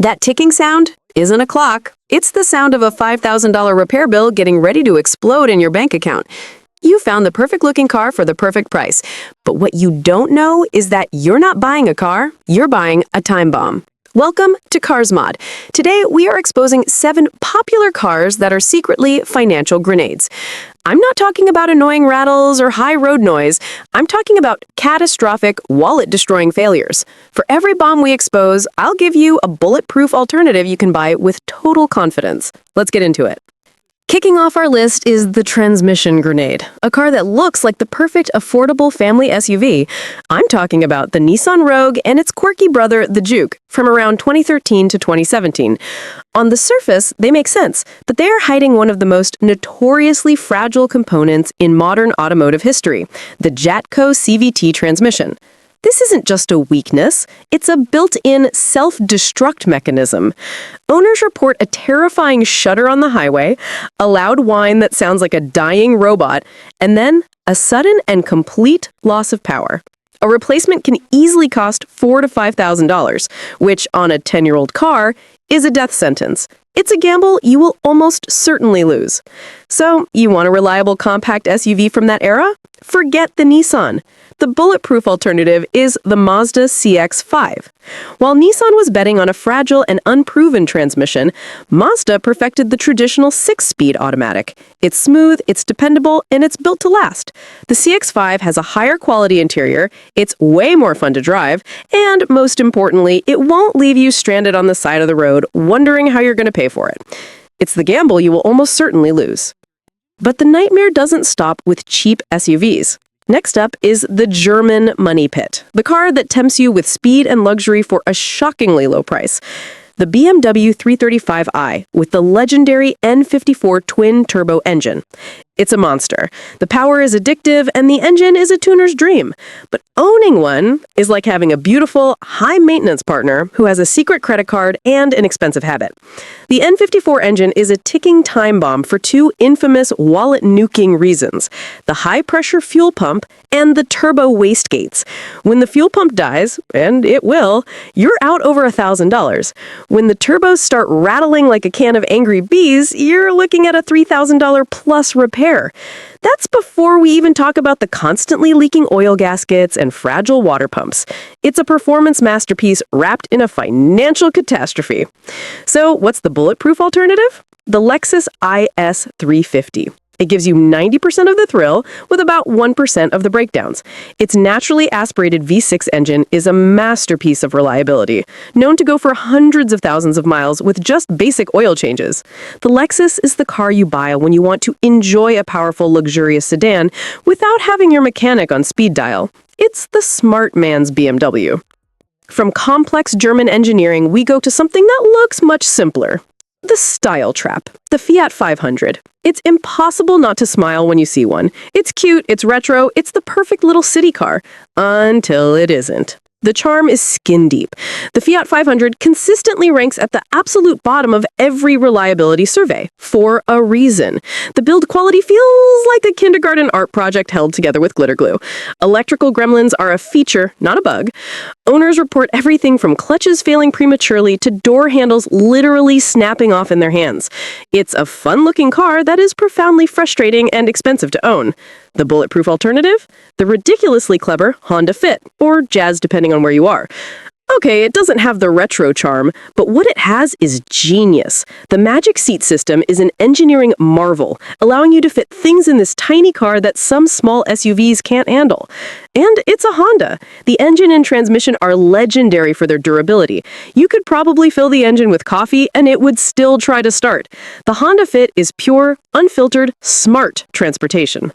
That ticking sound isn't a clock. It's the sound of a $5,000 repair bill getting ready to explode in your bank account. You found the perfect-looking car for the perfect price. But what you don't know is that you're not buying a car, you're buying a time bomb. Welcome to CARZMOOD. Today, we are exposing 7 popular cars that are secretly financial grenades. I'm not talking about annoying rattles or high road noise. I'm talking about catastrophic, wallet-destroying failures. For every bomb we expose, I'll give you a bulletproof alternative you can buy with total confidence. Let's get into it. Kicking off our list is the transmission grenade, a car that looks like the perfect affordable family SUV. I'm talking about the Nissan Rogue and its quirky brother, the Juke, from around 2013 to 2017. On the surface, they make sense, but they are hiding one of the most notoriously fragile components in modern automotive history, the Jatco CVT transmission. This isn't just a weakness, it's a built-in self-destruct mechanism. Owners report a terrifying shudder on the highway, a loud whine that sounds like a dying robot, and then a sudden and complete loss of power. A replacement can easily cost $4,000 to $5,000, which on a 10-year-old car is a death sentence. It's a gamble you will almost certainly lose. So, you want a reliable compact SUV from that era? Forget the Nissan. The bulletproof alternative is the Mazda CX-5. While Nissan was betting on a fragile and unproven transmission, Mazda perfected the traditional 6-speed automatic. It's smooth, it's dependable, and it's built to last. The CX-5 has a higher quality interior, it's way more fun to drive, and most importantly, it won't leave you stranded on the side of the road wondering how you're going to pay for it. It's the gamble you will almost certainly lose. But the nightmare doesn't stop with cheap SUVs. Next up is the German money pit, the car that tempts you with speed and luxury for a shockingly low price. The BMW 335i with the legendary N54 twin-turbo engine. It's a monster. The power is addictive, and the engine is a tuner's dream. But owning one is like having a beautiful, high-maintenance partner who has a secret credit card and an expensive habit. The N54 engine is a ticking time bomb for 2 infamous wallet-nuking reasons: the high-pressure fuel pump and the turbo wastegates. When the fuel pump dies, and it will, you're out over $1,000. When the turbos start rattling like a can of angry bees, you're looking at a $3,000 plus repair. That's before we even talk about the constantly leaking oil gaskets and fragile water pumps. It's a performance masterpiece wrapped in a financial catastrophe. So what's the bulletproof alternative? The Lexus IS 350. It gives you 90% of the thrill with about 1% of the breakdowns. Its naturally aspirated V6 engine is a masterpiece of reliability, known to go for hundreds of thousands of miles with just basic oil changes. The Lexus is the car you buy when you want to enjoy a powerful, luxurious sedan without having your mechanic on speed dial. It's the smart man's BMW. From complex German engineering, we go to something that looks much simpler. The style trap, the Fiat 500. It's impossible not to smile when you see one. It's cute, it's retro, it's the perfect little city car. Until it isn't. The charm is skin deep. The Fiat 500 consistently ranks at the absolute bottom of every reliability survey, for a reason. The build quality feels like a kindergarten art project held together with glitter glue. Electrical gremlins are a feature, not a bug. Owners report everything from clutches failing prematurely to door handles literally snapping off in their hands. It's a fun-looking car that is profoundly frustrating and expensive to own. The bulletproof alternative? The ridiculously clever Honda Fit, or Jazz depending on where you are. Okay, it doesn't have the retro charm, but what it has is genius. The Magic Seat system is an engineering marvel, allowing you to fit things in this tiny car that some small SUVs can't handle. And it's a Honda. The engine and transmission are legendary for their durability. You could probably fill the engine with coffee and it would still try to start. The Honda Fit is pure, unfiltered, smart transportation.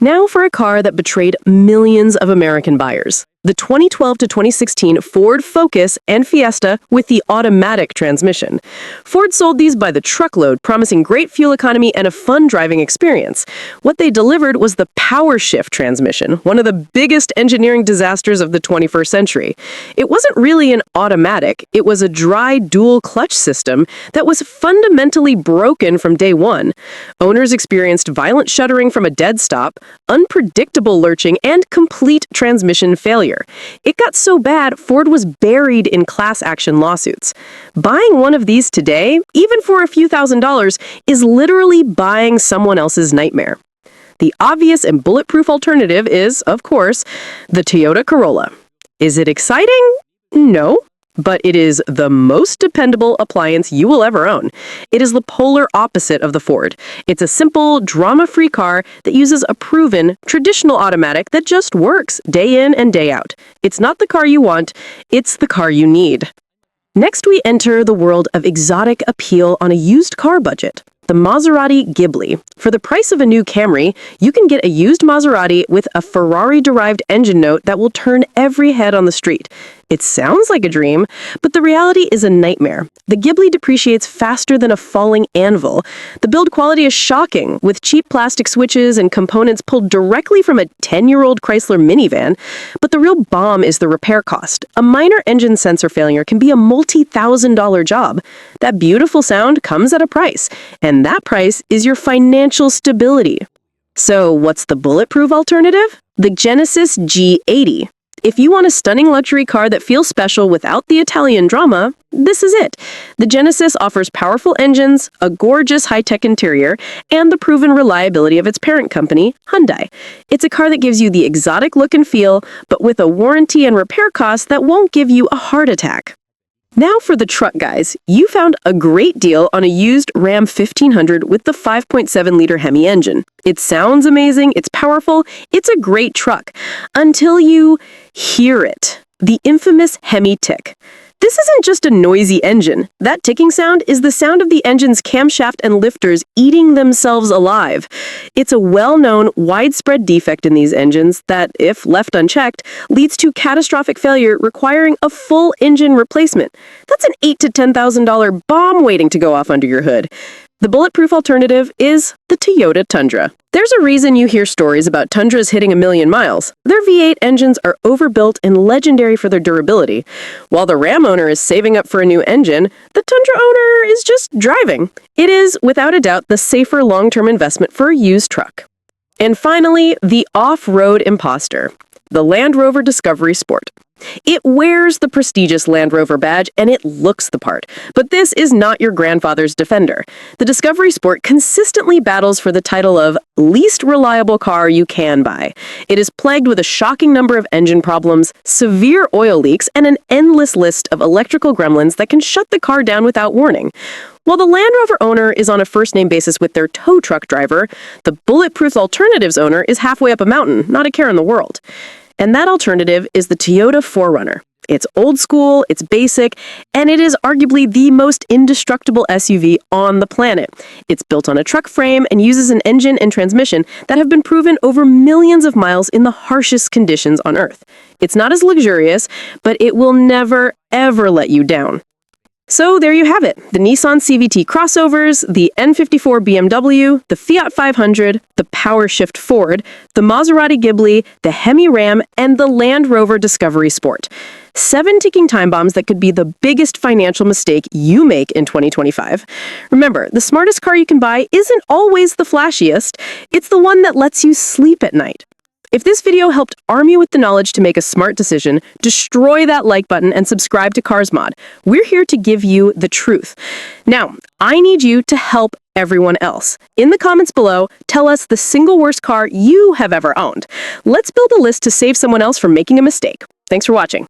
Now for a car that betrayed millions of American buyers. The 2012 to 2016 Ford Focus and Fiesta with the automatic transmission. Ford sold these by the truckload, promising great fuel economy and a fun driving experience. What they delivered was the power shift transmission, one of the biggest engineering disasters of the 21st century. It wasn't really an automatic, it was a dry dual clutch system that was fundamentally broken from day one. Owners experienced violent shuddering from a dead stop, unpredictable lurching, and complete transmission failure. failure. It got so bad, Ford was buried in class action lawsuits. Buying one of these today, even for a few $1,000s, is literally buying someone else's nightmare. The obvious and bulletproof alternative is, of course, the Toyota Corolla. Is it exciting? No. But it is the most dependable appliance you will ever own. It is the polar opposite of the Ford. It's a simple, drama-free car that uses a proven, traditional automatic that just works day in and day out. It's not the car you want, it's the car you need. Next, we enter the world of exotic appeal on a used car budget. The Maserati Ghibli. For the price of a new Camry, you can get a used Maserati with a Ferrari-derived engine note that will turn every head on the street. It sounds like a dream, but the reality is a nightmare. The Ghibli depreciates faster than a falling anvil. The build quality is shocking, with cheap plastic switches and components pulled directly from a 10-year-old Chrysler minivan. But the real bomb is the repair cost. A minor engine sensor failure can be a multi-$1,000 job. That beautiful sound comes at a price, and that price is your financial stability. So what's the bulletproof alternative? The Genesis G80. If you want a stunning luxury car that feels special without the Italian drama, this is it. The Genesis offers powerful engines, a gorgeous high-tech interior, and the proven reliability of its parent company, Hyundai. It's a car that gives you the exotic look and feel, but with a warranty and repair costs that won't give you a heart attack. Now for the truck guys. You found a great deal on a used Ram 1500 with the 5.7-liter Hemi engine. It sounds amazing, it's powerful, it's a great truck. Until you hear it. The infamous Hemi tick. This isn't just a noisy engine. That ticking sound is the sound of the engine's camshaft and lifters eating themselves alive. It's a well-known, widespread defect in these engines that, if left unchecked, leads to catastrophic failure requiring a full engine replacement. That's an $8,000 to $10,000 bomb waiting to go off under your hood. The bulletproof alternative is the Toyota Tundra. There's a reason you hear stories about Tundras hitting 1,000,000 miles. Their V8 engines are overbuilt and legendary for their durability. While the Ram owner is saving up for a new engine, the Tundra owner is just driving. It is, without a doubt, the safer long-term investment for a used truck. And finally, the off-road imposter, the Land Rover Discovery Sport. It wears the prestigious Land Rover badge and it looks the part. But this is not your grandfather's Defender. The Discovery Sport consistently battles for the title of least reliable car you can buy. It is plagued with a shocking number of engine problems, severe oil leaks, and an endless list of electrical gremlins that can shut the car down without warning. While the Land Rover owner is on a first-name basis with their tow truck driver, the Bulletproof Alternative's owner is halfway up a mountain, not a care in the world. And that alternative is the Toyota 4Runner. It's old school, it's basic, and it is arguably the most indestructible SUV on the planet. It's built on a truck frame and uses an engine and transmission that have been proven over millions of miles in the harshest conditions on Earth. It's not as luxurious, but it will never, ever let you down. So there you have it, the Nissan CVT crossovers, the N54 BMW, the Fiat 500, the PowerShift Ford, the Maserati Ghibli, the Hemi Ram, and the Land Rover Discovery Sport. 7 ticking time bombs that could be the biggest financial mistake you make in 2025. Remember, the smartest car you can buy isn't always the flashiest, it's the one that lets you sleep at night. If this video helped arm you with the knowledge to make a smart decision, destroy that like button and subscribe to CARZMOOD. We're here to give you the truth. Now, I need you to help everyone else. In the comments below, tell us the single worst car you have ever owned. Let's build a list to save someone else from making a mistake. Thanks for watching.